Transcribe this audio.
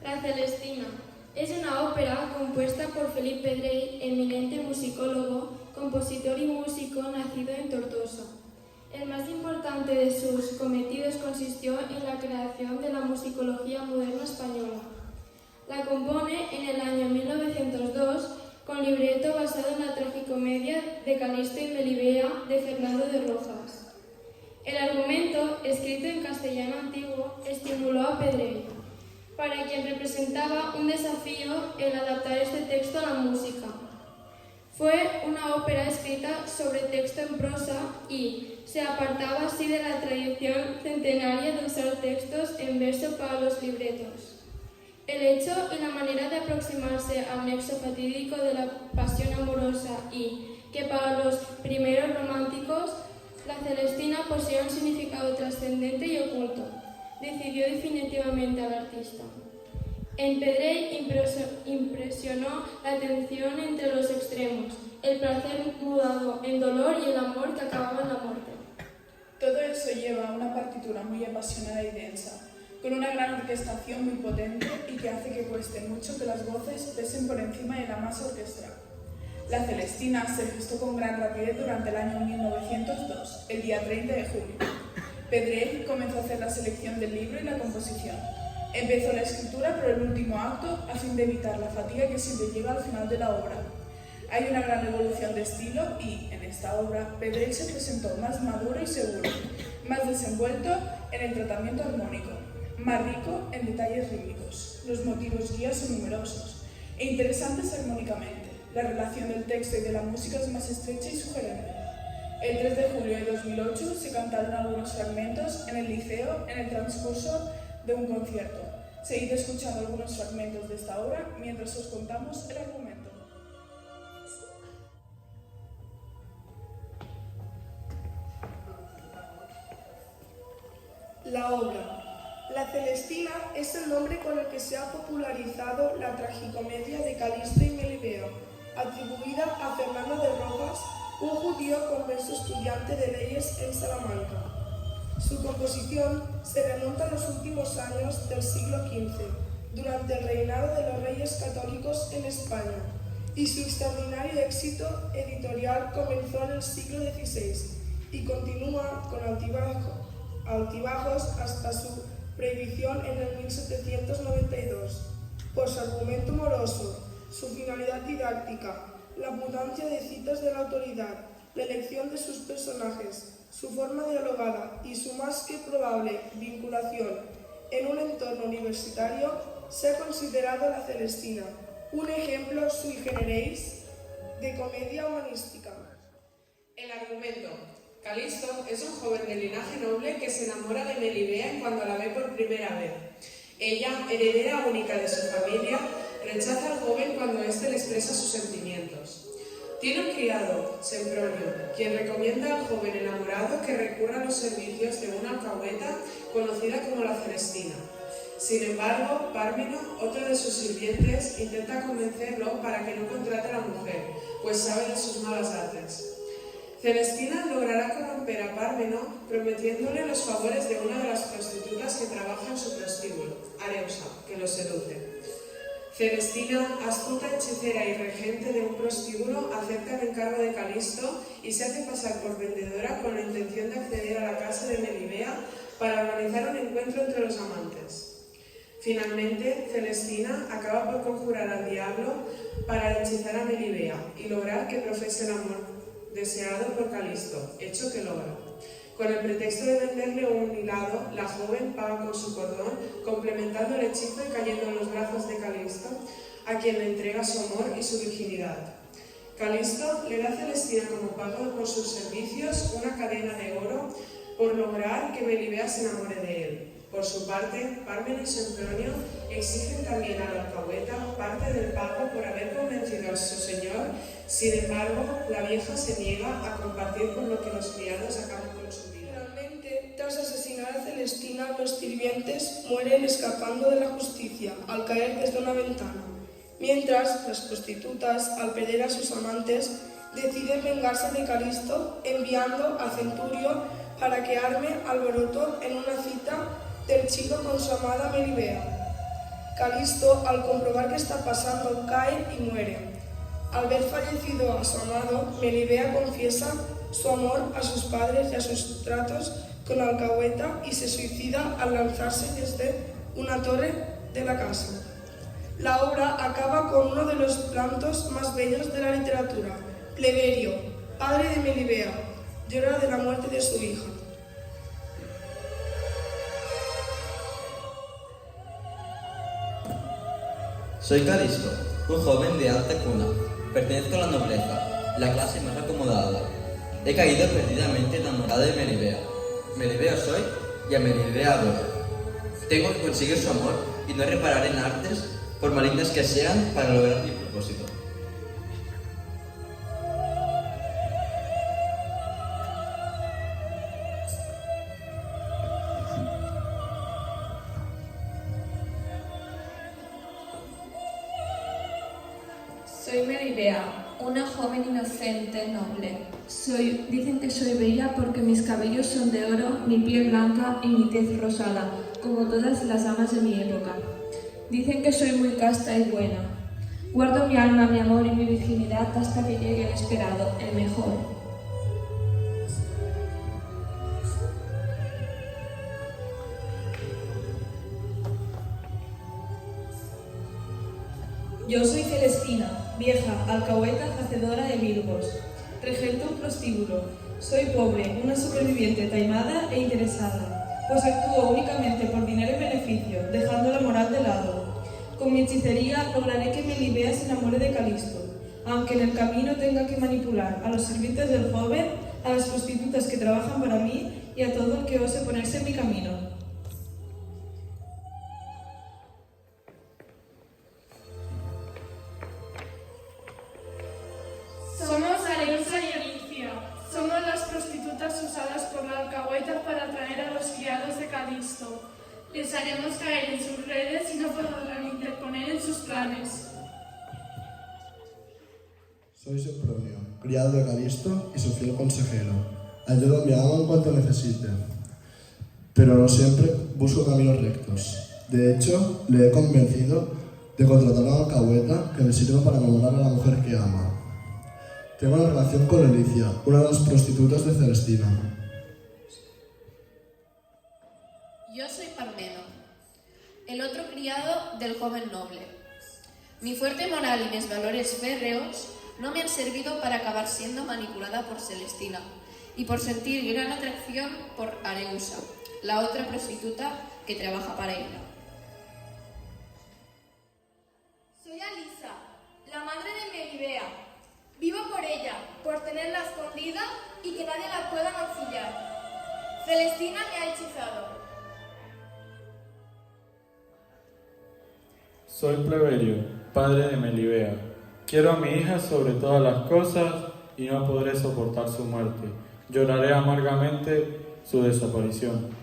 La Celestina es una ópera compuesta por Felip Pedrell, eminente musicólogo, compositor y músico nacido en Tortosa. El más importante de sus cometidos consistió en la creación de la musicología moderna española. La compone en el año 1902 con libreto basado en la tragicomedia de Calisto y Melibea de Fernando de Rojas. El argumento, escrito en castellano antiguo, estimuló a Pedrell, para quien representaba un desafío el adaptar este texto a la música. Fue una ópera escrita sobre texto en prosa y se apartaba así de la tradición centenaria de usar textos en verso para los libretos. El hecho y la manera de aproximarse al nexo fatídico de la pasión amorosa y que para los primeros románticos la Celestina poseía un significado trascendente y oculto, decidió definitivamente al artista. En Pedrell impresionó la tensión entre los extremos, el placer mudado en dolor y el amor que acababa en la muerte. Todo eso lleva a una partitura muy apasionada y densa, con una gran orquestación muy potente y que hace que cueste mucho que las voces pesen por encima de la masa orquestral. La Celestina se gestó con gran rapidez durante el año 1902, el día 30 de julio. Pedrell comenzó a hacer la selección del libro y la composición. Empezó la escritura por el último acto a fin de evitar la fatiga que siempre llega al final de la obra. Hay una gran evolución de estilo y, en esta obra, Pedrell se presentó más maduro y seguro, más desenvuelto en el tratamiento armónico, más rico en detalles rítmicos. Los motivos guías son numerosos e interesantes armónicamente. La relación del texto y de la música es más estrecha y sugerente. El 3 de julio de 2008 se cantaron algunos fragmentos en el Liceo en el transcurso de un concierto. Seguid escuchando algunos fragmentos de esta obra mientras os contamos el argumento. La obra. La Celestina es el nombre con el que se ha popularizado la tragicomedia de Calisto y Melibea, atribuida a Fernando de Rojas, un judío converso estudiante de leyes en Salamanca. Su composición se remonta a los últimos años del siglo XV, durante el reinado de los reyes católicos en España, y su extraordinario éxito editorial comenzó en el siglo XVI y continúa con altibajos hasta su prohibición en el 1792. Por su argumento moroso, su finalidad didáctica, la abundancia de citas de la autoridad, la elección de sus personajes, su forma dialogada y su más que probable vinculación en un entorno universitario, se ha considerado la Celestina un ejemplo sui generis de comedia humanística. El argumento. Calisto es un joven de linaje noble que se enamora de Melibea cuando la ve por primera vez. Ella, heredera única de su familia, rechaza al joven cuando éste le expresa sus sentimientos. Tiene un criado, Sempronio, quien recomienda al joven enamorado que recurra a los servicios de una alcahueta conocida como la Celestina. Sin embargo, Pármeno, otro de sus sirvientes, intenta convencerlo para que no contrate a la mujer, pues sabe de sus malas artes. Celestina logrará corromper a Pármeno prometiéndole los favores de una de las prostitutas que trabaja en su prostíbulo, Areusa, que lo seduce. Celestina, astuta hechicera y regente de un prostíbulo, acepta el encargo de Calisto y se hace pasar por vendedora con la intención de acceder a la casa de Melibea para organizar un encuentro entre los amantes. Finalmente, Celestina acaba por conjurar al diablo para hechizar a Melibea y lograr que profese el amor deseado por Calisto, hecho que logra. Con el pretexto de venderle un hilado, la joven paga con su cordón, complementando el hechizo y cayendo en los brazos de Calisto, a quien le entrega su amor y su virginidad. Calisto le da a Celestina como pago por sus servicios una cadena de oro por lograr que Melibea se enamore de él. Por su parte, Pármeno y Sempronio exigen también a la alcahueta parte del pago por haber convencido a su señor. Sin embargo, la vieja se niega a compartir con lo que los criados acaban con su vida. Finalmente, tras asesinar a Celestina, los sirvientes mueren escapando de la justicia al caer desde una ventana, mientras las prostitutas, al perder a sus amantes, deciden vengarse de Calisto enviando a Centurio para que arme alboroto en una cita del chico con su amada Melibea. Calisto, al comprobar qué está pasando, cae y muere. Al ver fallecido a su amado, Melibea confiesa su amor a sus padres y a sus tratos con Alcahueta y se suicida al lanzarse desde una torre de la casa. La obra acaba con uno de los plantos más bellos de la literatura. Pleberio, padre de Melibea, llora de la muerte de su hija. Soy Calisto, un joven de alta cuna. Pertenezco a la nobleza, la clase más acomodada. He caído perdidamente enamorado de Melibea. Melibea soy y a Melibea adoro. Tengo que conseguir su amor y no reparar en artes, por malignas que sean, para lograr mi propósito. Soy Melibea, una joven inocente, noble. Dicen que soy bella porque mis cabellos son de oro, mi piel blanca y mi tez rosada, como todas las damas de mi época. Dicen que soy muy casta y buena. Guardo mi alma, mi amor y mi virginidad hasta que llegue el esperado, el mejor. Yo soy Celestina, vieja, alcahueta hacedora de virgos. Regento un prostíbulo. Soy pobre, una superviviente taimada e interesada, pues actúo únicamente por dinero y beneficio, dejando la moral de lado. Con mi hechicería lograré que Melibea se enamore de Calisto, aunque en el camino tenga que manipular a los sirvientes del joven, a las prostitutas que trabajan para mí y a todo el que ose ponerse en mi camino. Somos Areusa y Alicia. Somos las prostitutas usadas por la alcahueta para atraer a los criados de Calisto. Les haremos caer en sus redes y no podrán interponer en sus planes. Soy Sempronio, criado de Calisto y su fiel consejero. Ayudo a mi amo en cuanto necesite, pero no siempre busco caminos rectos. De hecho, le he convencido de contratar a una alcahueta que le sirva para enamorar a la mujer que ama. Tengo una relación con Alicia, una de las prostitutas de Celestina. Yo soy Parmeno, el otro criado del joven noble. Mi fuerte moral y mis valores férreos no me han servido para acabar siendo manipulada por Celestina y por sentir gran atracción por Areusa, la otra prostituta que trabaja para ella. Soy Alisa, la madre de Melibea. Vivo por ella, por tenerla escondida y que nadie la pueda mancillar. Celestina me ha hechizado. Soy Pleberio, padre de Melibea. Quiero a mi hija sobre todas las cosas y no podré soportar su muerte. Lloraré amargamente su desaparición.